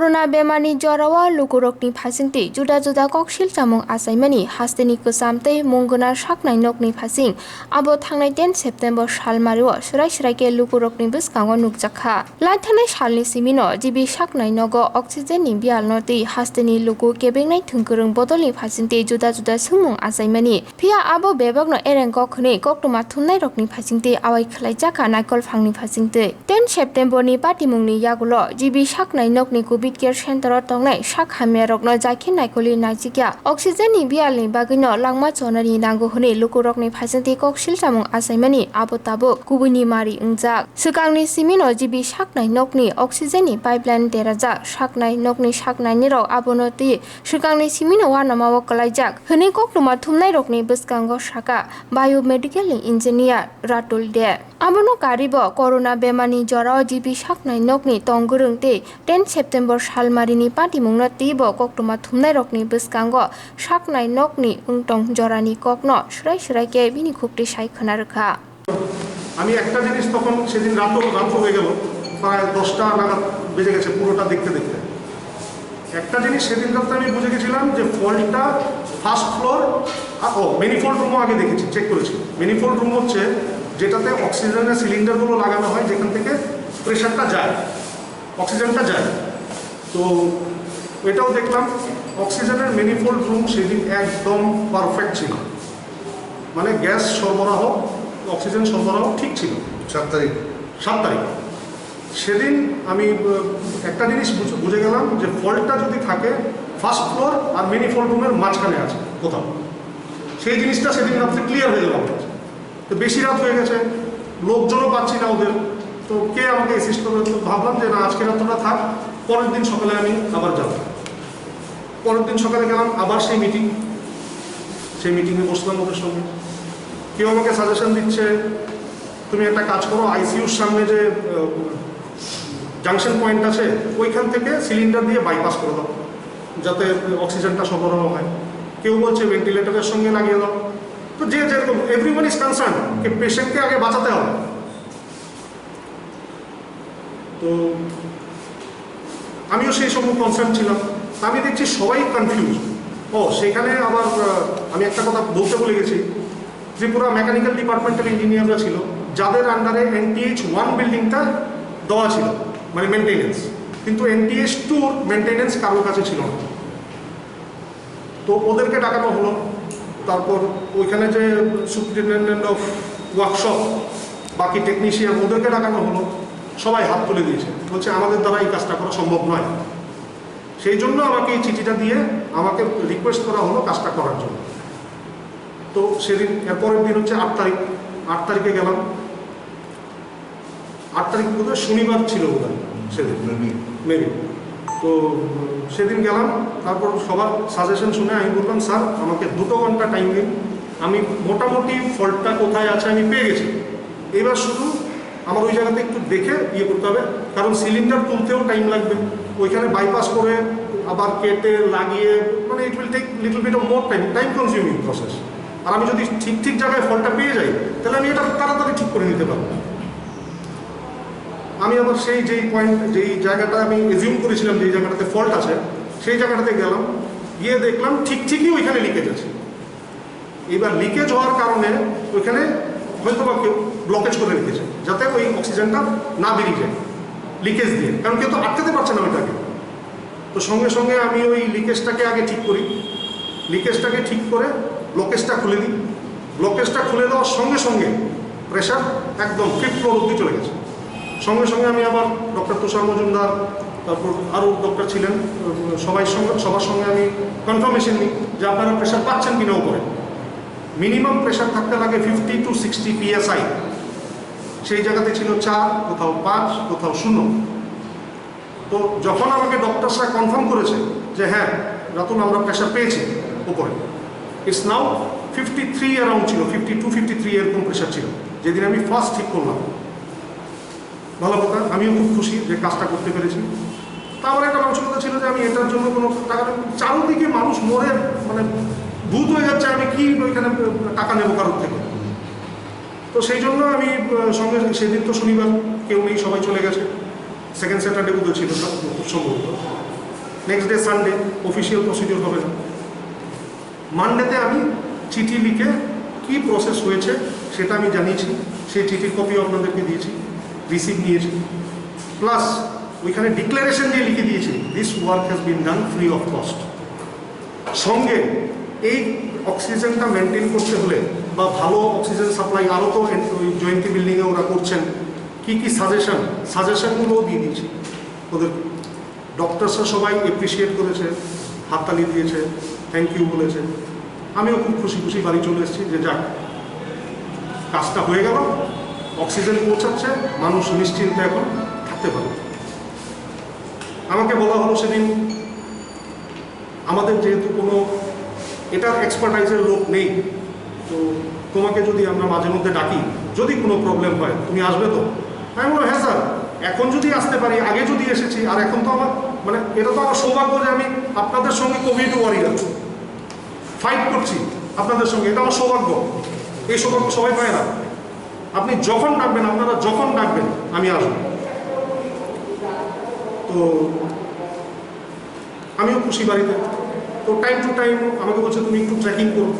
Corona bemani jorawa lukurokni phasingti juda juda koksil chamung asaimani hasteni kusamte munggunar saknai nokni phasing abo thangnai 10 September salmario surai suraike lukurokni biskango nukjakha laithangnai salni simino jibi saknai nogo oxygen ni biyal noti hasteni luku kebengnai thungkurung bodolni phasingti juda juda sungmung asaimani phia abo bebakno erengko khne koktuma thumnai rokni phasingti awai khlaijaka naikol phangni phasingti 10 September ni patimungni yagulo jibi saknai nokni COVID care center tongnai sakhamya rokno jaikhin naikoli naijikya oxygen ni biyal ni bagino langma chonani nango hune lukurokni phasingti koksil chamung asaimani abotabo kubuni mari ungjak sukangni simino jibi saknai nokni oxygen ni pipeline teraja saknai nokni saknai ni rok abonoti sukangni simino wanamawo kalaijak hune kokluma thumnai rokni biskango saka biomedical engineer RATUL DEY abono karibo corona bemani jorao jibi saknai nokni tongurungte 10 September salmarini patimungno tibo koktuma thumnai rokni biskango saknai nokni ungtong jorani kokno surai suraike bini khupti saikkhana rakha আমি একটা জিনিস তখন সেদিন রাত হয়ে গেল প্রায় 10টা নাগাদ বেজে গেছে পুরোটা দেখতে দেখতে একটা জিনিস সেদিন রাতে আমি বুঝে গেছিলাম যে ফল্টটা ফার্স্ট ফ্লোর ম্যানিফোল্ড রুমও আগে দেখেছি চেক করেছি ম্যানিফোল্ড রুম হচ্ছে যেটাতে অক্সিজেনের সিলিন্ডারগুলো লাগানো হয় যেখান থেকে প্রেশারটা যায় অক্সিজেনটা যায় তো এটাও দেখলাম অক্সিজেনের ম্যানিফোল্ড রুম সেদিন একদম পারফেক্ট ছিল মানে গ্যাস সরবরাহ অক্সিজেন সরবরাহ ঠিক ছিল 7 তারিখ সেদিন আমি একটা জিনিস বুঝে গেলাম যে ফল্টটা যদি থাকে ফার্স্ট ফ্লোর আর ম্যানিফোল্ড রুমের মাঝখানে আছে কোথাও সেই জিনিসটা সেদিন রাত্রে ক্লিয়ার হয়ে গেল তো বেশি রাত হয়ে গেছে লোকজনও পাচ্ছি না ওদের তো কে আমাকে অ্যাসিস্ট করবে তো ভাবলাম যে না আজকে রাতটা থাক পরের দিন সকালে আমি আবার যাব পরের দিন সকালে গেলাম আবার সেই মিটিংয়ে বসলাম ওদের সঙ্গে কেউ আমাকে সাজেশন দিচ্ছে তুমি একটা কাজ করো আইসিইউর সামনে যে জাংশন পয়েন্ট আছে ওইখান থেকে সিলিন্ডার দিয়ে বাইপাস করে দাও যাতে অক্সিজেনটা সরবরাহ হয় কেউ বলছে ভেন্টিলেটরের সঙ্গে লাগিয়ে দাও তো যে যেরকম এভরিওয়ান ইজ কনসার্ন যে পেশেন্টকে আগে বাঁচাতে হবে তো আমিও সেই সময় কনসার্ন ছিলাম আমি দেখছি সবাই কনফিউজ সেখানে আবার আমি একটা কথা বলতে ভুলে গেছি ত্রিপুরা মেকানিক্যাল ডিপার্টমেন্টের ইঞ্জিনিয়াররা ছিল যাদের আন্ডারে NTH 1 বিল্ডিংটা দেওয়া ছিল মানে মেনটেনেন্স কিন্তু NTH 2 মেনটেনেন্স কারোর কাছে ছিল না তো ওদেরকে ডাকানো হলো তারপর ওইখানে যে সুপারিনটেন্ডেন্ট অফ ওয়ার্কশপ বাকি টেকনিশিয়ান ওদেরকে ডাকানো হলো সবাই হাত তুলে দিয়েছে বলছে আমাদের দ্বারা এই কাজটা করা সম্ভব নয় সেই জন্য আমাকে এই চিঠিটা দিয়ে আমাকে রিকোয়েস্ট করা হলো কাজটা করার জন্য তো সেদিন এরপরের দিন হচ্ছে 8 তারিখে গেলাম 8 তারিখ বোধহয় শনিবার ছিল বোধহয় সেদিন মেবি তো সেদিন গেলাম তারপর সবার সাজেশন শুনে আমি বললাম স্যার আমাকে 2 ঘন্টা টাইম দিন আমি মোটামুটি ফল্টটা কোথায় আছে আমি পেয়ে গেছি এবার শুধু আমার ওই জায়গাতে একটু দেখে করতে হবে কারণ সিলিন্ডার তুলতেও টাইম লাগবে ওইখানে বাইপাস করে আবার কেটে লাগিয়ে মানে it will take little bit of more time consuming process আর আমি যদি ঠিক জায়গায় ফল্টটা পেয়ে যাই তাহলে আমি এটা তাড়াতাড়ি ঠিক করে নিতে পারবো আমি আবার যেই জায়গাটা আমি এজিউম করেছিলাম যেই জায়গাটাতে ফল্ট আছে সেই জায়গাটাতে গেলাম গিয়ে দেখলাম ঠিকই ওইখানে লিকেজ আছে এবার লিকেজ হওয়ার কারণে ওইখানে হয়তো বা কেউ ব্লকেজ করে রেখেছে যাতে ওই অক্সিজেনটা না বেরিয়ে যায় লিকেজ দিয়ে কারণ কেউ তো আটকাতে পারছে না ওইটাকে তো সঙ্গে সঙ্গে আমি ওই লিকেজটাকে আগে ঠিক করি লিকেজটাকে ঠিক করে ব্লকেজটা খুলে দিই ব্লকেজটা খুলে দেওয়ার সঙ্গে সঙ্গে প্রেশার একদম 5th ফ্লোর অবধি চলে গেছে সঙ্গে সঙ্গে আমি আবার ডক্টর তুষার মজুমদার তারপর আরও ডক্টর ছিলেন সবার সঙ্গে আমি কনফার্মেশন নিই যে আপনারা প্রেশার পাচ্ছেন কিনা উপরে মিনিমাম প্রেশার থাকতে লাগে 50 to 60 PSI সেই জায়গাতে ছিল 4 কোথাও 5 কোথাও 0 তো যখন আমাকে ডক্টরসরা কনফার্ম করেছে যে হ্যাঁ রাতুল আমরা প্রেশার পেয়েছি উপরে ইটস নাও 53 অ্যারাউন্ড ছিল 52 53 এরকম প্রেশার ছিল যেদিন আমি ফার্স্ট ঠিক করলাম ভালো কথা আমিও খুব খুশি যে কাজটা করতে পেরেছি তারপরে একটা মানসিকতা ছিল যে আমি এটার জন্য কোনো টাকা চারোদিকে মানুষ মরে মানে ভূত হয়ে যাচ্ছে আমি কি ওইখানে টাকা নেবো কারোর থেকে তো সেই জন্য আমি সঙ্গে সেদিন তো শনিবার কেউ নেই সবাই চলে গেছে সেকেন্ড স্যাটারডে বোধহয় ছিল খুব সম্ভবত next day Sunday official procedure হবে না। মানডেতে আমি চিঠি লিখে কি প্রসেস হয়েছে সেটা আমি জানিয়েছি, সেই চিঠির কপিও আপনাদেরকে দিয়েছি, রিসিপ্ট নিয়েছি, প্লাস ওইখানে ডিক্লারেশন দিয়ে লিখে দিয়েছি this work has been done free of cost. সঙ্গে এই অক্সিজেনটা মেনটেন করতে হলে বা ভালো অক্সিজেন সাপ্লাই আরও তো ওই জয়ন্তী বিল্ডিংয়ে ওরা করছেন, কি কি সাজেশনগুলোও দিয়ে দিয়েছি ওদের। ডক্টরসরা সবাই অ্যাপ্রিসিয়েট করেছে, হাততালি দিয়েছে, থ্যাংক ইউ বলেছে। আমিও খুব খুশি খুশি বাড়ি চলে এসেছি যে যাক কাজটা হয়ে গেল, অক্সিজেন পৌঁছাচ্ছে, মানুষ নিশ্চিন্তে এখন থাকতে পারে। আমাকে বলা হলো সেদিন আমাদের যেহেতু কোনো এটার এক্সপার্টাইজের লোক নেই, তো তোমাকে যদি আমরা মাঝে মধ্যে ডাকি, যদি কোনো প্রবলেম হয় তুমি আসবে তো? আমি বললাম হ্যাঁ স্যার, এখন যদি আসতে পারি, আগে যদি এসেছি, আর এখন তো আমার মানে এটা তো আমার সৌভাগ্য যে আমি আপনাদের সঙ্গে কোভিড ওয়ারিয়ার ফাইট করছি আপনাদের সঙ্গে, এটা আমার সৌভাগ্য। এই সৌভাগ্য সবাই পায় না। আপনি যখন ডাকবেন, আপনারা যখন ডাকবেন আমি আসবো। তো আমিও খুশি বাড়িতে। তো টাইম টু টাইম আমাকে বলছে তুমি একটু ট্র্যাকিং করো,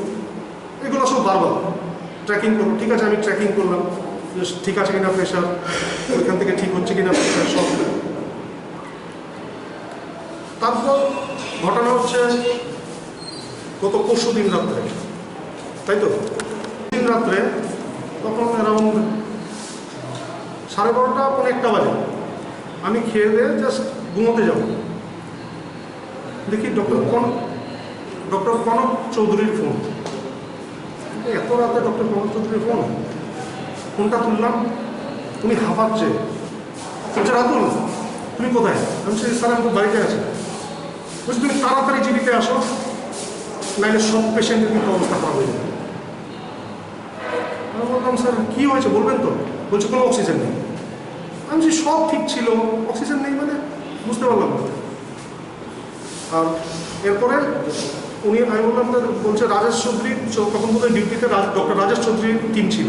এগুলো সব বারবার ট্র্যাকিং করো। ঠিক আছে, আমি ট্র্যাকিং করলাম যে ঠিক আছে কিনা প্রেশার, ওইখান থেকে ঠিক হচ্ছে কিনা প্রেশার সব। তারপর ঘটনা হচ্ছে গত পরশু দিন রাত্রে, তাই তো দিন রাত্রে তখন অ্যারাউন্ড 12:30 পৌনে 1টা বাজে, আমি খেয়ে দিয়ে জাস্ট ঘুমোতে যাব, দেখি ডক্টর কনক চৌধুরীর ফোন। এত রাতে ডক্টর কনক চৌধুরীর ফোনটা তুললাম, উনি হাঁপাচ্ছে, বলছে রাতুল তুমি কোথায়? আমি বলছি স্যার আমি তো বাড়িতে আছি। বলছি তুমি তাড়াতাড়ি জিবিতে আসো, নাইলে সব পেশেন্টের কিন্তু অবস্থা খারাপ হয়ে যাবে। আমি বললাম স্যার কী হয়েছে বলবেন তো? বলছে কোনো অক্সিজেন নেই। আমি বলছি সব ঠিক ছিল, অক্সিজেন নেই মানে? বুঝতে পারলাম না। আর এরপরে উনি, আমি বললাম বলছে রাজেশ চৌধুরী, তখন বোধহয় ডিউটিতে ডক্টর রাজেশ চৌধুরীর টিম ছিল।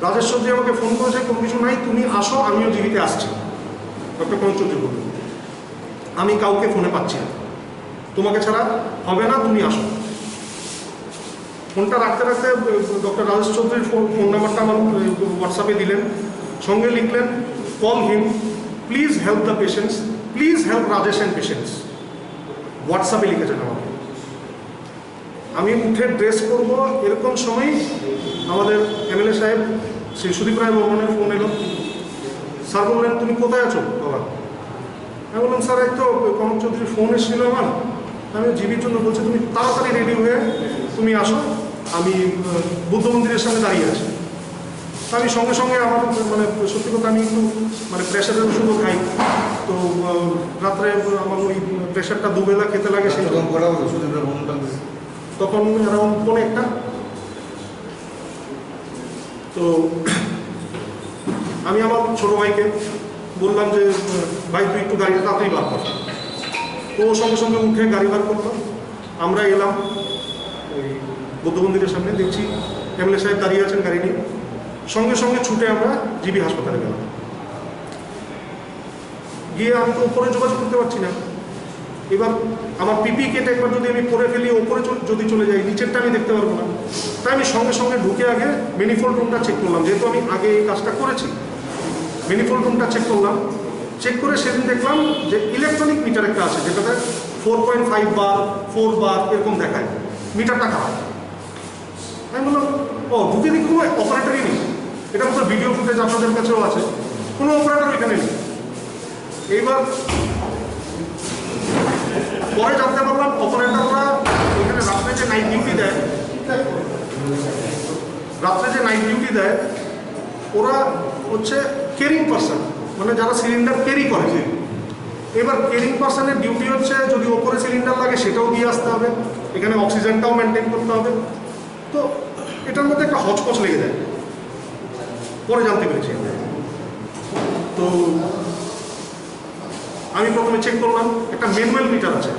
রাজেশ চৌধুরী আমাকে ফোন করেছে, কোনো কিছু নাই তুমি আসো, আমিও জিবিতে আসছি। ডক্টর কনক চৌধুরী বলল আমি কাউকে ফোনে পাচ্ছি না, তোমাকে ছাড়া হবে না, তুমি আসো। ফোনটা রাখতে রাখতে ডক্টর রাজেশ চৌধুরীর ফোন নাম্বারটা আমার হোয়াটসঅ্যাপে দিলেন, সঙ্গে লিখলেন call him, please help the patients, please help Rajesh and patients. হোয়াটসঅ্যাপে লিখেছেন আমাকে। আমি উঠে ড্রেস করব এরকম সময় আমাদের এমএলএ সাহেব শ্রী সুদীপ রায় বর্মনের ফোন এলো। স্যার বললেন তুমি কোথায় আছো বাবা? আমি বললাম স্যার এই তো কনক চৌধুরীর ফোন এসেছিল আমার, আমি জিবির জন্য। বলছে তুমি তাড়াতাড়ি রেডি হয়ে তুমি আসো, আমি বুদ্ধ মন্দিরের সামনে দাঁড়িয়ে আছি। তা আমি সঙ্গে সঙ্গে আমার মানে সত্যি কথা আমি একটু মানে প্রেশারের ওষুধও খাই, তো রাত্রে আমার ওই প্রেশারটা দুবেলা খেতে লাগে, সেই তখন অ্যারাউন্ড পৌনে 1টা। তো আমি আমার ছোটো ভাইকে বললাম যে ভাই তুই একটু গাড়িটা তাড়াতাড়ি বার কর। তো সঙ্গে সঙ্গে উঠে গাড়ি বার করলাম, আমরা এলাম ওই বুদ্ধ মন্দিরের সামনে, দেখছি এমএলএ সাহেব দাঁড়িয়ে আছেন গাড়ি নিয়ে। সঙ্গে সঙ্গে ছুটে আমরা জিবি হাসপাতালে গেলাম। গিয়ে আমি তো উপরে যোগাযোগ করতে পারছি না, এবার আমার পিপি কেটে একবার যদি আমি পরে ফেলি, ওপরে যদি চলে যাই, নিচেরটা আমি দেখতে পারবো না। তাই আমি সঙ্গে সঙ্গে ঢুকে আগে ম্যানিফোল্ড রুমটা চেক করলাম, যেহেতু আমি আগে এই কাজটা করেছি। ম্যানিফোল্ড রুমটা চেক করলাম, চেক করে সেদিন দেখলাম যে ইলেকট্রনিক মিটার একটা আছে, যেটাতে 4.5 বার 4 বার এরকম দেখায়, মিটারটা খারাপ। আমি বললাম ও ঢুকে দেখি কোনো অপারেটারই নেই। এটা মতো ভিডিও ফুটেজ আপনাদের কাছেও আছে, কোনো অপারেটর এখানে নেই। এইবার পরে জানতে পারলাম অপারেটররা ওইখানে রাত্রে যে নাইট ডিউটি দেয়, ওরা হচ্ছে কেরিং পার্সন, মানে যারা সিলিন্ডার ক্যারি করে। এবার কেরিং পার্সনের ডিউটি হচ্ছে যদি ওপরে সিলিন্ডার লাগে সেটাও দিয়ে আসতে হবে, এখানে অক্সিজেনটাও মেনটেন করতে হবে। তো এটার মধ্যে একটা হচপচ লেগে যায়, পরে জানতে পেরেছি। তো আমি প্রথমে চেক করলাম, একটা ম্যানুয়াল মিটার আছে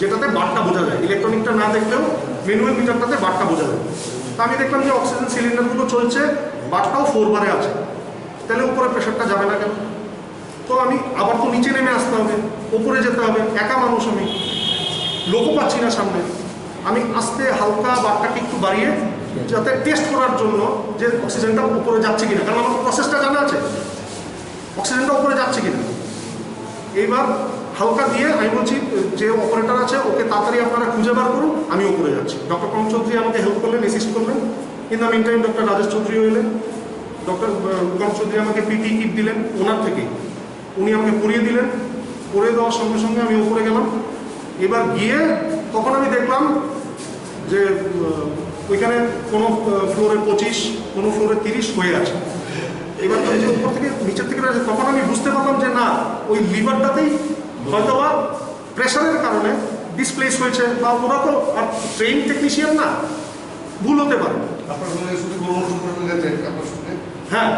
যেটাতে বারটা বোঝা যায়, ইলেকট্রনিকটা না দেখলেও ম্যানুয়াল মিটারটাতে বারটা বোঝা যায়। তা আমি দেখলাম যে অক্সিজেন সিলিন্ডারগুলো চলছে, বারটাও 4 বারে আছে, তাহলে উপরে প্রেশারটা যাবে না কেন? তো আমি আবার তো নিচে নেমে আসতে হবে, উপরে যেতে হবে, একা মানুষ আমি। লোকও পাচ্ছি না সামনে। আমি আস্তে হালকা বারটাকে একটু বাড়িয়ে যাতে টেস্ট করার জন্য যে অক্সিজেনটা উপরে যাচ্ছে কিনা, কারণ আমার প্রসেসটা জানা আছে অক্সিজেনটা উপরে যাচ্ছে কিনা। এইবার হালকা দিয়ে আমি বলছি যে অপারেটর আছে ওকে তাড়াতাড়ি আপনারা খুঁজে বার করুন, আমি উপরে যাচ্ছি। ডক্টর কনক চৌধুরী আমাকে হেল্প করলেন, অ্যাসিস্ট করলেন। In the mean time doctor Rajesh Chowdhury এলেন। ডক্টর কনক চৌধুরী আমাকে পিপি কিট দিলেন ওনার থেকেই, উনি আমাকে পরিয়ে দিলেন। পরিয়ে দেওয়ার সঙ্গে সঙ্গে আমি উপরে গেলাম। এবার গিয়ে তখন আমি দেখলাম যে ওইখানে কোনো ফ্লোরে 25, কোনো ফ্লোরে 30 হয়ে আছে। এবার যে উপর থেকে নিচের থেকে তখন আমি বুঝতে পারলাম যে না, ওই লিভারটাতেই হয়তো বা প্রেশারের কারণে ডিসপ্লেস হয়েছে, বা ওরা তো আর ট্রেন টেকনিশিয়ান না, ভুল হতে পারে। হ্যাঁ,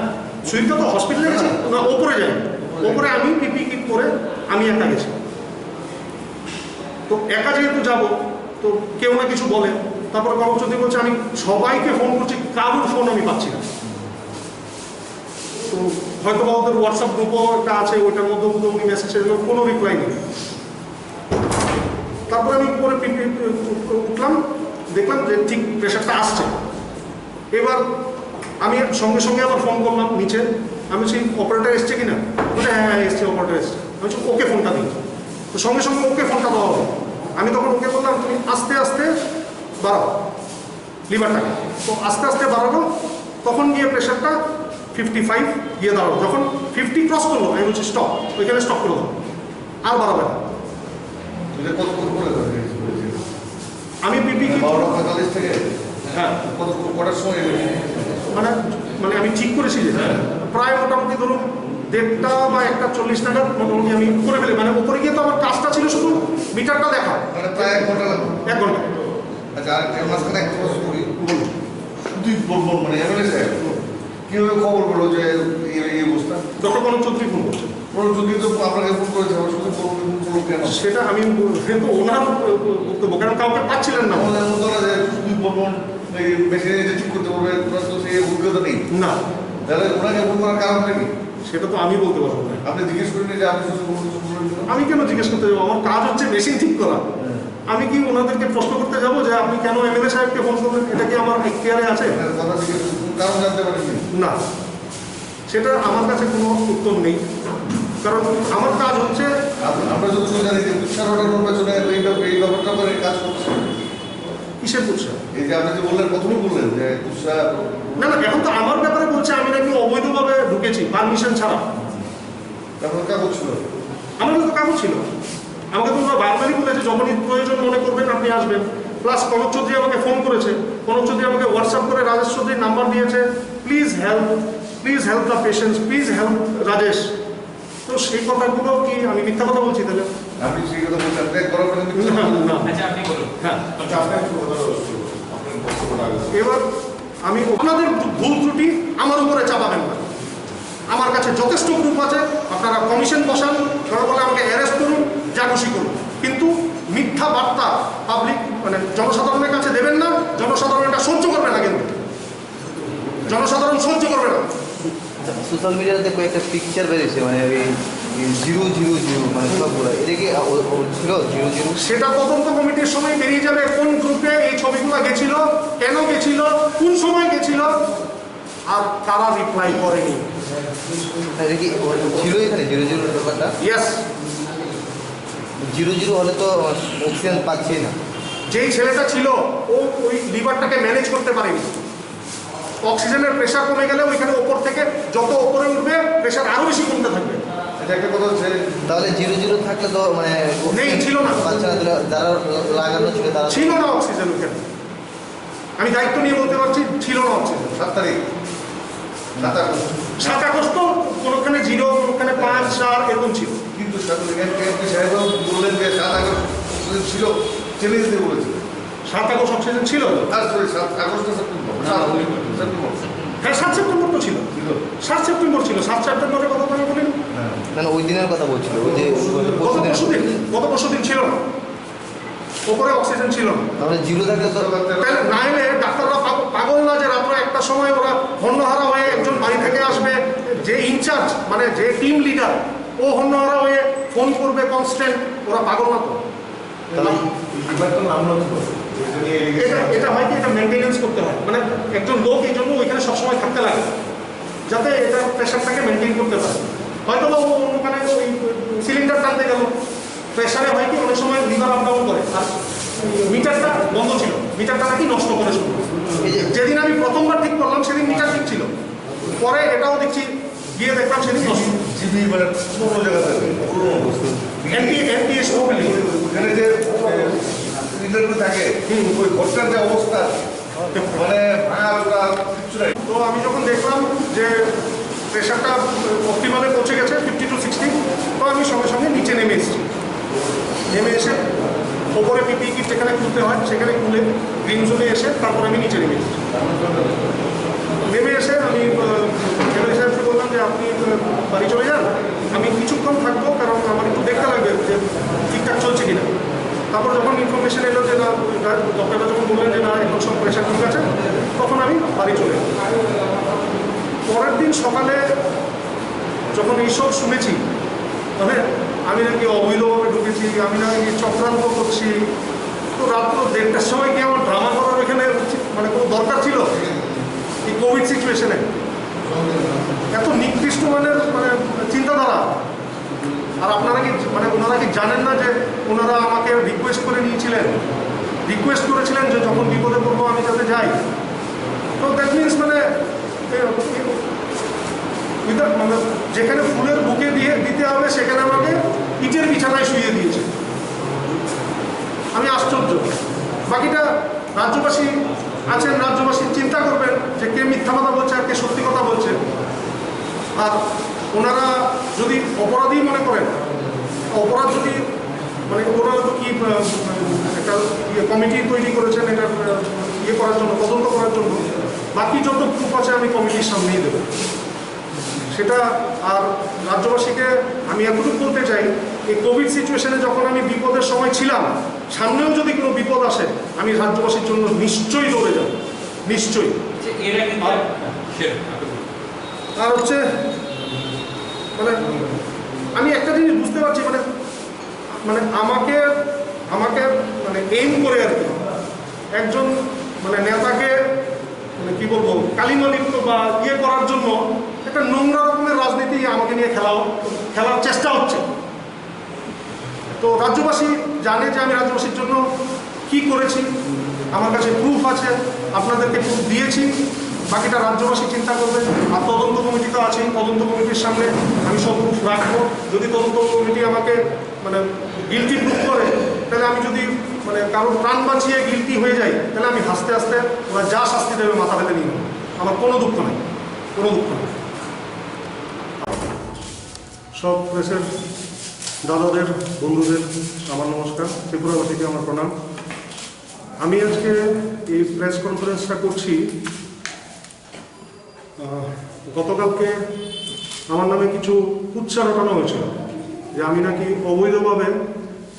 সুইটটা তো হসপিটালে গেছি না, ওপরে যাই। ওপরে আমি পিপি কিট করে আমি একা গেছি। তো একা যেহেতু যাবো তো কেউ না কিছু বলে। তারপরে কনক চৌধুরী বলছে আমি সবাইকে ফোন করছি, কারোর ফোন আমি পাচ্ছি না। তো হয়তো বা ওদের হোয়াটসঅ্যাপ গ্রুপও একটা আছে, ওইটার মধ্যে উনি মেসেজ ছেড়ে কোনো রিপ্লাই নেই। তারপরে আমি উপরে উঠলাম, দেখলাম যে ঠিক প্রেশারটা আসছে। এবার আমি সঙ্গে সঙ্গে আবার ফোন করলাম নিচে। আমি সেই অপারেটার এসছে কিনা, বলছে হ্যাঁ হ্যাঁ এসছে, অপারেটার এসছে। আমি বলছি ওকে ফোনটা দিই। তো সঙ্গে সঙ্গে ওকে ফোনটা দেওয়া হবে। আমি তখন ওকে বললাম তুমি আস্তে আস্তে বাড়াও লিভারটাকে। তো আস্তে আস্তে বাড়াবো, তখন গিয়ে প্রেশারটা 55 গিয়ে দাঁড়াবো। যখন 50 ক্রস করলো আমি বলছি স্টপ, ওইখানে স্টপ করে দাও, আর বাড়াবে না। আমি পিপি হ্যাঁ মানে মানে আমি ঠিক করেছি যে প্রায় মোটামুটি ধরুন 1:30 বা 1:40 নাগাদ মোটামুটি আমি করে ফেলি। মানে উপরে গিয়ে তো আমার কাজটা ছিল শুধু মিটারটা দেখা, প্রায় 1 ঘন্টা লাগবে। 1 ঘন্টা। আচ্ছা, আর মাঝখানে একটা প্রশ্ন করি, শুধুই বলবো মানে এমএলএ সাহেব কীভাবে খবর পেলো যে এই অবস্থা? ডক্টর কনক চৌধুরী ফোন করছে। কনক চৌধুরী তো আপনাকে ফোন করেছে, আমার শুধু ফোন করলো কেন? সেটা আমি কিন্তু ওনার বক্তব্য, কারণ কাউকে পাচ্ছিলেন না। আমাদের মতো না যে শুধুই বলবো মেশিনে যে ঠিক করতে পারবে, ওনার তো সেই অভিজ্ঞতা নেই। না, তাহলে ওনাকে ফোন করার কারণটা কি? সেটা তো আমি বলতে পারবো না। আপনি জিজ্ঞেস করেন যে আপনি শুধু আমি কেন জিজ্ঞেস করতে যাবো? আমার কাজ হচ্ছে মেশিন ঠিক করা। আমি কি ওনাদেরকে প্রশ্ন করতে যাবো যে আপনি কেন এমএলএ সাহেবকে ফোন করবেন? এটা কি আমার ইখতিয়ারে আছে? কথা জিজ্ঞেস কারণ জানতে পারেন না, সেটা আমার কাছে কোনো উত্তর নেই। কারণ আমার কাজ হচ্ছে, আমরা যতটুকু জানি যে তুষার অর্ডার নির্বাচনে এই ব্যাপারটা করে কাজ করছে। কিসের তুষার? এই যে আপনি যে বললেন, প্রথমেই বললেন যে তুষার। না না, এখন তো আমার ব্যাপারে বলছে আমি নাকি অবৈধভাবে ঢুকেছি পারমিশন ছাড়া। তারপর কাগজ ছিল, আমার তো কাগজ ছিল। আমাকে তোমরা বারবারই বলেছে যখনই প্রয়োজন মনে করবেন আপনি আসবেন। প্লাস কনক চৌধুরী আমাকে ফোন করেছে, কনক চৌধুরী আমাকে হোয়াটসঅ্যাপ করে রাজেশ চৌধুরীর নাম্বার দিয়েছে, please help the patients, please help Rajesh. তো সেই কথাগুলো কি আমি মিথ্যা কথা বলছি তাহলে? আপনি সেই কথা বলছেন না। আচ্ছা, আপনি বলুন। হ্যাঁ, আচ্ছা, আপনার বক্তব্যটা এবার আমি আপনাদের ভুল ত্রুটি আমার উপরে চাপাবেন না। আমার কাছে যথেষ্ট গ্রুপ আছে, আপনারা কমিশন বসান, ধরা বলে আমাকে অ্যারেস্ট করুন, যা খুশি করুন, কিন্তু মিথ্যা বার্তা পাবলিক মানে জনসাধারণের কাছে দেবেন না। জনসাধারণ এটা সহ্য করবে না, কিন্তু জনসাধারণ সহ্য করবে না। সোশ্যাল মিডিয়াতে কয়েকটা পিকচার বেরিয়েছে, মানে ওই 000 মানে সবগুলো, এটা কি ছিল 00? সেটা তদন্ত কমিটির সময় বেরিয়ে যাবে কোন গ্রুপে এই ছবিগুলো গেছিল, কেন গেছিল, কোন সময় গেছিল, আর তারা রিপ্লাই করেনি। এটা কি ছিল এখানে 00 ব্যাপারটা? ইয়েস, 00 হলে তো অক্সিজেন পাচ্ছি না। যেই ছেলেটা ছিল ও ওই লিভারটাকে ম্যানেজ করতে পারেনি। অক্সিজেনের প্রেশার কমে গেলে ওইখানে ওপর থেকে যত ওপরে উঠবে প্রেশার আরো বেশি কমতে থাকবে। এটা একটা কথা হচ্ছে, তাহলে 00 থাকলে তো মানে নেই, ছিল না। বাচ্চারা যারা লাগানো ছিল তারা ছিল না অক্সিজেন ওখানে। আমি দায়িত্ব নিয়ে বলতে পারছি ছিল না অক্সিজেন। 7 তারিখ 7 আগস্ট 7 আগস্ট তো কোনোখানে 0, কোনোখানে 5, 4 এরকম ছিল। কিন্তু এমপি সাহেব বললেন যে 7 আগস্ট ছিল, চ্যালেঞ্জ দিয়ে বলেছে 7 আগস্ট অক্সিজেন ছিল। আর সরি 7 আগস্ট না সেপ্টেম্বর? হ্যাঁ, 7 সেপ্টেম্বর তো ছিল। 7 সেপ্টেম্বর ছিল। 7 সেপ্টেম্বরের কথা তো আমি বলিনি। না, ওই দিনের কথা বলছিল, ওই যে গত পরশুদিন ছিল না, ওপরে অক্সিজেন ছিল না। তাহলে 0 থাকলে তো তাহলে না এলে ডাক্তাররা পাগল না যে রাত্রে 1টার সময় ওরা হন্যহারা হয়ে একজন বাড়ি থেকে আসবে, যে ইনচার্জ মানে যে টিম লিডার ও হন্যহারা হয়ে ফোন করবে কনস্ট্যান্ট, ওরা পাগল না তো? এটা হয় কি, এটা মেনটেনেন্স করতে হয়, মানে একজন লোক এই জন্য ওইখানে সবসময় থাকতে লাগে যাতে এটা প্রেশারটাকে মেনটেন করতে পারে। হয়তো বা ওখানে ওই সিলিন্ডার টানতে গেল, প্রেশারে হয় কি অনেক সময় লিভার আপ ডাউন করে, আর মিটারটা বন্ধ ছিল, মিটারটা নাকি নষ্ট করে শুরু। যেদিন আমি প্রথমবার ঠিক করলাম সেদিন মিটার ঠিক ছিল, পরে এটাও দেখছি গিয়ে দেখলাম সেদিন নষ্ট। ওখানে যে থাকে ওই ঘরটার যে অবস্থা মানে তো আমি যখন দেখলাম যে প্রেশারটা অপটিমালে পৌঁছে গেছে 50 to 60, তো আমি সঙ্গে সঙ্গে নিচে নেমে এসেছি। নেমে এসে ওপরে পিপি কিট যেখানে খুলতে হয় সেখানে খুলে গ্রিন জোনে এসে তারপরে আমি নিচে নেমে এসেছি। নেমে এসে আমি এমএলএ সাহেবকে বললাম যে আপনি বাড়ি চলে যান, আমি কিছুক্ষণ থাকবো, কারণ আমার একটু দেখতে লাগবে যে ঠিকঠাক চলছে কিনা। তারপর যখন ইনফরমেশন এলো যে না, ডক্টররা যখন বললেন যে না এখন সব প্রেশার ঠিক আছে, তখন আমি বাড়ি চলে যাই। পরের দিন সকালে যখন এইসব শুনেছি, তবে আমি নাকি অবৈধভাবে ঢুকেছি, আমি নাকি চক্রান্ত করছি, তো রাত্র 1:30টার সময় কি আমার ড্রামা করার এখানে মানে কোনো দরকার ছিল এই কোভিড সিচুয়েশনে? এত নিকৃষ্ট মানের মানে চিন্তাধারা। আর আপনারা কি মানে ওনারা কি জানেন না যে ওনারা আমাকে রিকোয়েস্ট করে নিয়েছিলেন, রিকোয়েস্ট করেছিলেন যে যখন বিপদে পড়বো আমি যাতে যাই। তো দ্যাট মিনস মানে মানে যেখানে ফুলের বুকে দিয়ে দিতে হবে সেখানে আমাকে ইটের বিছানায় শুয়ে দিয়েছে। আমি আশ্চর্য। বাকিটা রাজ্যবাসী আছেন, রাজ্যবাসী চিন্তা করবেন যে কে মিথ্যা কথা বলছে আর কে সত্যি কথা বলছে। আর ওনারা যদি অপরাধী মনে করেন, অপরাধ যদি মানে ওনারা তো কি একটা কমিটি তৈরি করেছেন এটা ইয়ে করার জন্য, তদন্ত করার জন্য, বাকি যত প্রুফ আছে আমি কমিটির সামনেই দেবো সেটা। আর রাজ্যবাসীকে আমি এতটুকু বলতে চাই, এই কোভিড সিচুয়েশনে যখন আমি বিপদের সময় ছিলাম, সামনেও যদি কোনো বিপদ আসে আমি রাজ্যবাসীর জন্য নিশ্চয়ই দৌড়ে যাব, নিশ্চয়ই। আর হচ্ছে মানে আমি একটা জিনিস বুঝতে পারছি, মানে মানে আমাকে আমাকে মানে এইম করে আর কি একজন মানে নেতাকে মানে কি বলবো কালিমালিপ্ত বা ইয়ে করার জন্য একটা নোংরা রকমের রাজনীতি আমাকে নিয়ে খেলার চেষ্টা হচ্ছে। তো রাজ্যবাসী জানে যে আমি রাজ্যবাসীর জন্য কি করেছি, আমার কাছে প্রুফ আছে, আপনাদেরকে প্রুফ দিয়েছি। বাকিটা রাজ্যবাসী চিন্তা করবে। আর তদন্ত কমিটি তো আছেই, তদন্ত কমিটির সামনে আমি সব প্রুফ রাখবো। যদি তদন্ত কমিটি আমাকে মানে গিলটি প্রুফ করে, তাহলে আমি যদি মানে কারোর প্রাণ বাঁচিয়ে গিলটি হয়ে যাই, তাহলে আমি হাসতে হাসতে ওরা যা শাস্তি দেবে মাথা পেতে নিয়ে নেব। আমার কোনো দুঃখ নেই, কোনো দুঃখ নেই। সব প্রেসের দাদাদের, বন্ধুদের আমার নমস্কার, ত্রিপুরাবাসীকে আমার প্রণাম। আমি আজকে এই প্রেস কনফারেন্সটা করছি, গতকালকে আমার নামে কিছু কুৎসা রটানো হয়েছিল যে আমি নাকি অবৈধভাবে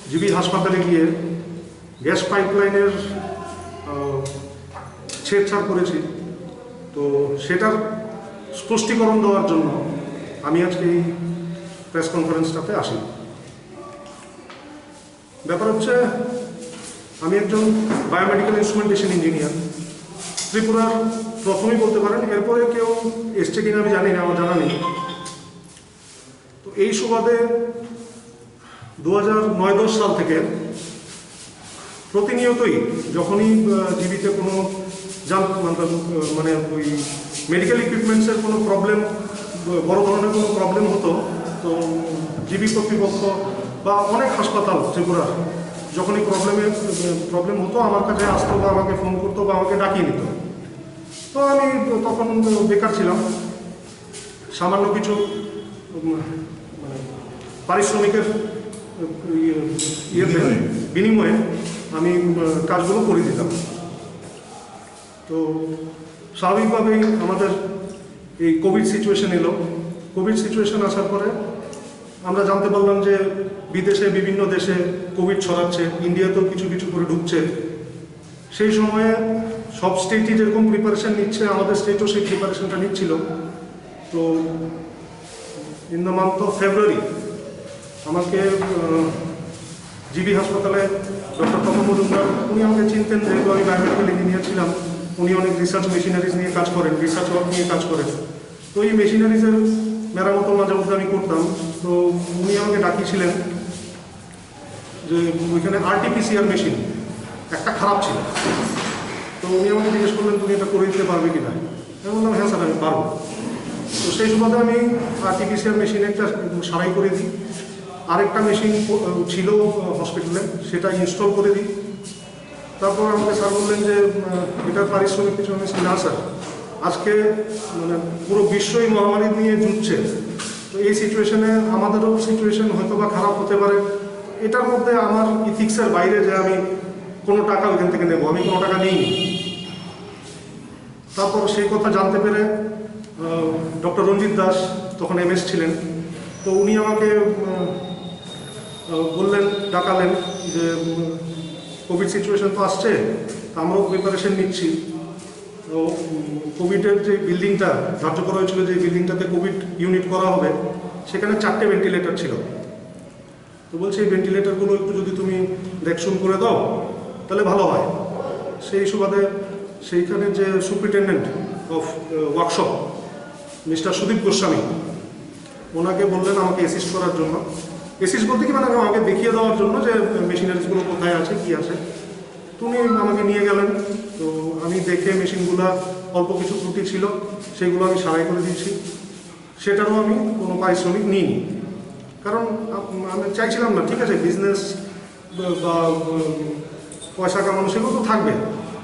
জিবি হাসপাতালে গিয়ে গ্যাস পাইপলাইনের ছেড়ছাড় করেছি। তো সেটার স্পষ্টীকরণ দেওয়ার জন্য আমি আজকে এই প্রেস কনফারেন্সটাতে আসি। ব্যাপার হচ্ছে আমি একজন বায়োমেডিক্যাল ইনস্ট্রুমেন্টেশন ইঞ্জিনিয়ার, ত্রিপুরার প্রথমেই বলতে পারেন। এরপরে কেউ এসছে কিনা আমি জানি না, আমার জানা নেই। তো এই সুবাদে 2009-10 সাল থেকে প্রতিনিয়তই যখনই জিবিতে কোনো মানে ওই মেডিকেল ইকুইপমেন্টসের কোনো প্রবলেম, বড় ধরনের কোনো প্রবলেম হতো, তো জিবি কর্তৃপক্ষ বা অনেক হাসপাতাল ত্রিপুরার যখনই প্রবলেম হতো আমার কাছে আসতো বা আমাকে ফোন করতো বা আমাকে ডাকিয়ে নিত। তো আমি তখন বেকার ছিলাম, সামান্য কিছু মানে পারিশ্রমিকের বিনিময়ে আমি কাজগুলো করে দিতাম। তো স্বাভাবিকভাবেই আমাদের এই কোভিড সিচুয়েশন এলো। কোভিড সিচুয়েশন আসার পরে আমরা জানতে পারলাম যে বিদেশে বিভিন্ন দেশে কোভিড ছড়াচ্ছে, ইন্ডিয়াতেও কিছু কিছু করে ঢুকছে। সেই সময়ে সব স্টেটই যেরকম প্রিপারেশন নিচ্ছে, আমাদের স্টেটও সেই প্রিপারেশনটা নিচ্ছিল। তো in the month of February আমাকে জিবি হাসপাতালে ডক্টর তপন মজুমদার, উনি আমাকে চিনতেন, যেহেতু আমি বায়োমেডিক্যাল ইঞ্জিনিয়ার ছিলাম। উনি অনেক রিসার্চ মেশিনারিজ নিয়ে কাজ করেন, রিসার্চ ওয়ার্ক নিয়ে কাজ করেন। তো এই মেশিনারিজের মেরামতো মাঝে মধ্যে আমি করতাম। তো উনি আমাকে ডাকিয়েছিলেন যে ওইখানে আরটিপিসিআর মেশিন একটা খারাপ ছিল। তো উনি আমাকে জিজ্ঞেস করলেন, তুমি এটা করে দিতে পারবে কি না? আমি বললাম, হ্যাঁ স্যার, আমি পারবো। তো সেই সুবাদে আমি আরটিপিসিআর মেশিন একটা সারাই করে দিই। আরেকটা মেশিন ছিল হসপিটালে, সেটা ইনস্টল করে দিই। তারপর আমাকে স্যার বললেন যে এটার পারিশ্রমিক কিছু। আমি না স্যার, আজকে মানে পুরো বিশ্বই মহামারী নিয়ে যুদ্ধছে। তো এই সিচুয়েশনে আমাদেরও সিচুয়েশন হয়তো বা খারাপ হতে পারে। এটার মধ্যে আমার ইথিক্সের বাইরে যে আমি কোনো টাকা ওইখান থেকে নেবো, আমি কোনো টাকা নিইনি। তারপর সেই কথা জানতে পেরে ডক্টর রঞ্জিত দাস তখন এমএস ছিলেন। তো উনি আমাকে বললেন, ডাকালেন যে কোভিড সিচুয়েশন তো আসছে, আমরাও প্রিপারেশন নিচ্ছি। তো কোভিডের যে বিল্ডিংটা ধার্য করা হয়েছিল, যে বিল্ডিংটাতে কোভিড ইউনিট করা হবে, সেখানে 4টে ভেন্টিলেটর ছিল। তো বলছি, এই ভেন্টিলেটরগুলো একটু যদি তুমি দেখশুন করে দাও তাহলে ভালো হয়। সেই সুবাদে সেইখানে যে superintendent of workshop mister Sudip Goswami, ওনাকে বললেন আমাকে অ্যাসিস্ট করার জন্য। অ্যাসিস্ট বলতে কি, মানে আমাকে দেখিয়ে দেওয়ার জন্য যে মেশিনারিজগুলো কোথায় আছে, কী আছে। তুমি আমাকে নিয়ে গেলেন। তো আমি দেখে মেশিনগুলো অল্প কিছু ত্রুটি ছিল, সেগুলো আমি সারাই করে দিচ্ছি। সেটারও আমি কোনো পারিশ্রমিক নিইনি, কারণ আমি চাইছিলাম না, ঠিক আছে বিজনেস বা পয়সা কামানো সেগুলো তো থাকবে,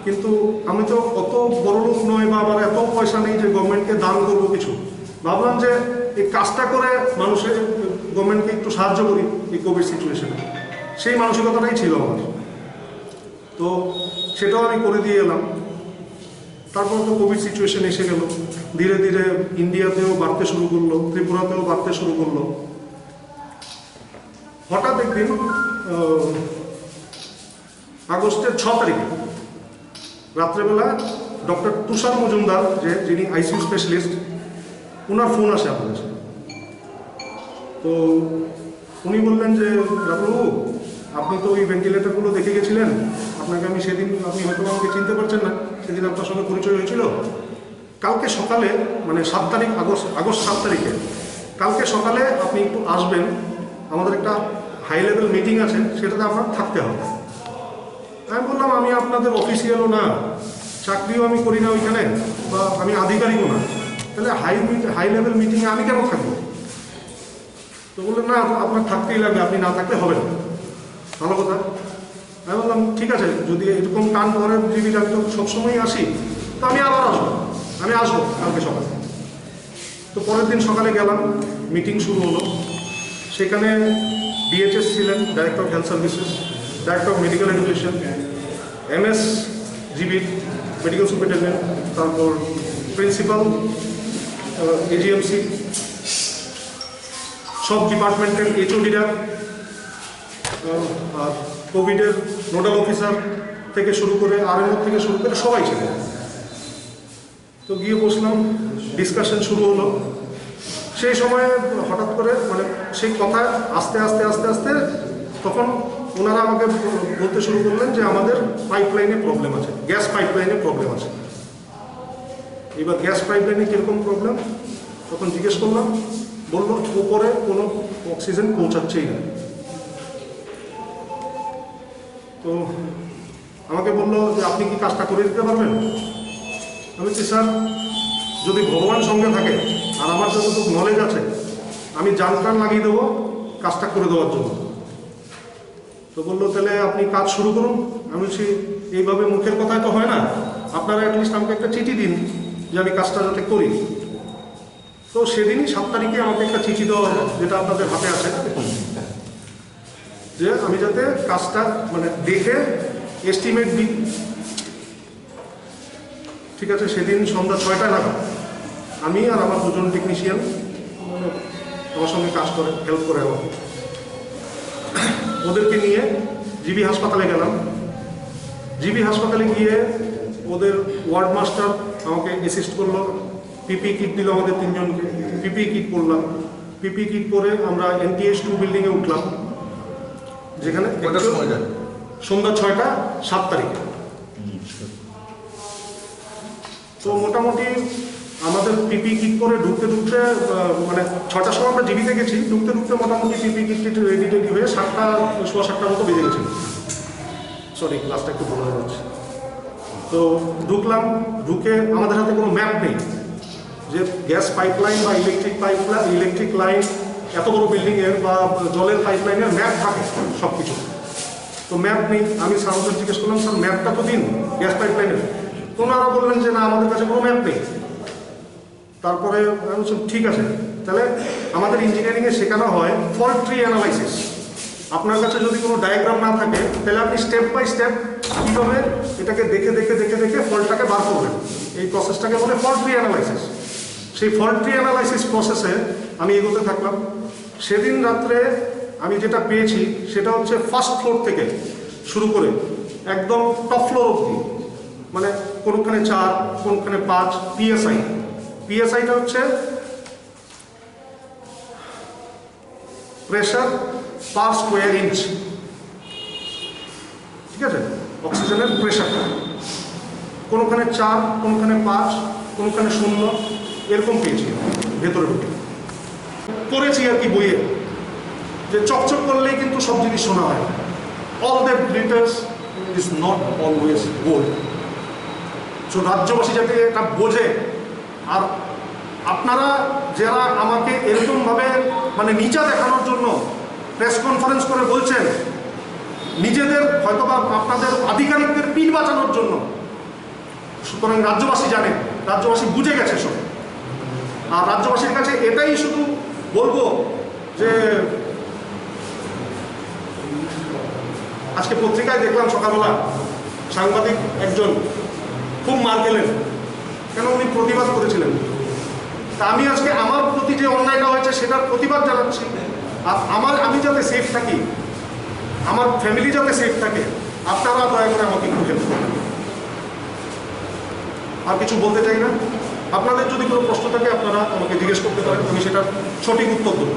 কিন্তু আমি তো অত বড় লোক নয় বা আমার এত পয়সা নেই যে গভর্নমেন্টকে দান করবো কিছু। ভাবলাম যে এই কাজটা করে মানুষের, গভর্নমেন্টকে একটু সাহায্য করি এই কোভিড সিচুয়েশনে। সেই মানসিকতাটাই ছিল আমার। তো সেটাও আমি করে দিয়ে এলাম। তারপর তো কোভিড সিচুয়েশন এসে গেল, ধীরে ধীরে ইন্ডিয়াতেও বাড়তে শুরু করলো, ত্রিপুরাতেও বাড়তে শুরু করলো। হঠাৎ একদিন আগস্টের 6 তারিখে রাত্রেবেলা ডক্টর তুষার মজুমদার, যিনি আইসিইউ স্পেশালিস্ট, ওনার ফোন আসে আপনার কাছে। তো উনি বললেন যে রাতুলবাবু, আপনি তো ওই ভেন্টিলেটরগুলো দেখে গেছিলেন, আপনাকে আমি সেদিন, আপনি হয়তো আমাকে চিনতে পারছেন না, সেদিন আপনার সঙ্গে পরিচয় হয়েছিল। কালকে সকালে, মানে 7 তারিখ, আগস্ট 7 তারিখে, কালকে সকালে আপনি একটু আসবেন, আমাদের একটা হাই লেভেল মিটিং আছে, সেটাতে আপনার থাকতে হবে। আমি বললাম, আমি আপনাদের অফিসিয়ালও না, চাকরিও আমি করি না ওইখানে, বা আমি আধিকারিকও না, তাহলে হাই লেভেল মিটিংয়ে আমি কেন থাকবো? তো বললেন, না আপনার থাকতেই লাগবে, আপনি না থাকলে হবে না। ভালো কথা। আমি বললাম, ঠিক আছে, যদি এরকম টান পরে জিবির, আমি তো সবসময়ই আসি, তো আমি আবার আসবো কালকে সকালে। তো পরের দিন সকালে গেলাম, মিটিং শুরু হলো। সেখানে ডিএচএস ছিলেন, director of health services, director of medical education, MS জিবির মেডিকেল সুপারিনটেন্ডেন্ট, তারপর প্রিন্সিপাল এজিএমসি, সব ডিপার্টমেন্টের এইচওডিরা, আর কোভিডের নোডাল অফিসার থেকে শুরু করে আরএমও থেকে শুরু করে সবাই ছিলেন। তো গিয়ে বসলাম, ডিসকাশন শুরু হলো। সেই সময়ে হঠাৎ করে, মানে সেই কথা আস্তে আস্তে আস্তে আস্তে তখন ওনারা আমাকে বলতে শুরু করলেন যে আমাদের পাইপলাইনে প্রবলেম আছে, গ্যাস পাইপলাইনে প্রবলেম আছে। এবার গ্যাস পাইপলাইনে কীরকম প্রবলেম তখন জিজ্ঞেস করলাম, বললো উপরে কোনো অক্সিজেন পৌঁছাচ্ছেই না। তো আমাকে বললো যে আপনি কি কাজটা করে দিতে পারবেন? আমি বলছি, স্যার যদি ভগবান সঙ্গে থাকে আর আমার যতটুকু নলেজ আছে, আমি জান প্রাণ লাগিয়ে দেবো কাজটা করে দেওয়ার জন্য। তো বললো, তাহলে আপনি কাজ শুরু করুন। আমি বলছি, এইভাবে মুখের কথায় তো হয় না, আপনারা অ্যাটলিস্ট আমাকে একটা চিঠি দিন যে আমি কাজটা যাতে করি। তো সেদিনই 7 তারিখে আমাকে একটা চিঠি দেওয়া হয়, যেটা আপনাদের হাতে আছে, যে আমি যাতে কাজটা মানে দেখে এস্টিমেট দিই। ঠিক আছে, সেদিন সন্ধ্যা 6টা নাগাদ আমি আর আমার 2জন টেকনিশিয়ান আমার সঙ্গে কাজ করে, হেল্প করে আমাকে, ওদেরকে নিয়ে জিবি হাসপাতালে গেলাম। জিবি হাসপাতালে গিয়ে ওদের ওয়ার্ড মাস্টার আমাকে অ্যাসিস্ট করলো, পিপি কিট দিল আমাদের 3জনকে, পিপি কিট পরলাম। পিপি কিট পরে আমরা NTH 2 বিল্ডিংয়ে উঠলাম। যেখানে কটার সময় যায়? সন্ধ্যা 6টা 7 তারিখে। তো মোটামুটি আমাদের পিপি কিট করে ঢুকতে মানে 6টার সময় আমরা জিবিতে গেছি, ঢুকতে মোটামুটি পিপি কিট রেডি হয়ে 7টা 7:15 মতো বেজে গেছিল। সরি ক্লাসটা একটু ভালো হয়ে যাচ্ছে। তো ঢুকে আমাদের হাতে কোনো ম্যাপ নেই যে গ্যাস পাইপলাইন বা ইলেকট্রিক লাইন এত বড় বিল্ডিংয়ের বা জলের পাইপলাইনের ম্যাপ থাকে সব কিছু। তো ম্যাপ নেই। আমি স্যারকে জিজ্ঞেস করলাম, স্যার ম্যাপটা তো দিন গ্যাস পাইপলাইনের। ওনারা বললেন যে না, আমাদের কাছে কোনো ম্যাপ নেই। তারপরে আমি বলছি ঠিক আছে, তাহলে আমাদের ইঞ্জিনিয়ারিংয়ে শেখানো হয় ফল্ট ট্রি অ্যানালাইসিস। আপনার কাছে যদি কোনো ডায়াগ্রাম না থাকে তাহলে আপনি স্টেপ বাই স্টেপ কীভাবে এটাকে দেখে ফল্টটাকে বার করবেন, এই প্রসেসটাকে বলে ফল্ট ট্রি অ্যানালাইসিস। সেই ফল্ট ট্রি অ্যানালাইসিস প্রসেসে আমি এগোতে থাকলাম। সেদিন রাত্রে আমি যেটা পেয়েছি সেটা হচ্ছে ফার্স্ট ফ্লোর থেকে শুরু করে একদম টপ ফ্লোর অবধি, মানে কোনখানে 4 কোনখানে 5 পিএসআইটা হচ্ছে প্রেশার পার স্কোয়ার ইঞ্চ, ঠিক আছে, অক্সিজেনের প্রেশারটা। কোনখানে 4 কোনখানে 5 কোনখানে 0 এরকম পেয়েছি ভেতরে ঢুকে করেছি আর কি বইয়ে, যে চকচক করলেই কিন্তু সব জিনিস শোনা হয়। All that glitters is not always gold. So রাজ্যবাসী যাতে এটা বোঝে। আর আপনারা যারা আমাকে এরকমভাবে মানে নিচা দেখানোর জন্য প্রেস কনফারেন্স করে বলছেন, নিজেদের হয়তোবা আপনাদের আধিকারিকদের পিঠ বাঁচানোর জন্য, সুতরাং রাজ্যবাসী জানে, রাজ্যবাসী বুঝে গেছে সব। আর রাজ্যবাসীর কাছে এটাই শুধু বলবো যে আজকে পত্রিকায় দেখলাম সকালবেলা সাংবাদিক একজন খুব মার খেলেন, কেন উনি প্রতিবাদ করেছিলেন। তা আমি আজকে আমার প্রতি যে অন্যায়টা হয়েছে সেটার প্রতিবাদ জানাচ্ছি। আর আমি যাতে সেফ থাকি, আমার ফ্যামিলি যাতে সেফ থাকে, আপনারা দয়া করে আমাকে একটু হেল্প করবেন। আর কিছু বলতে চাই না। আপনাদের যদি কোনো প্রশ্ন থাকে আপনারা আমাকে জিজ্ঞেস করতে পারেন, আমি সেটার সঠিক উত্তর দেবো।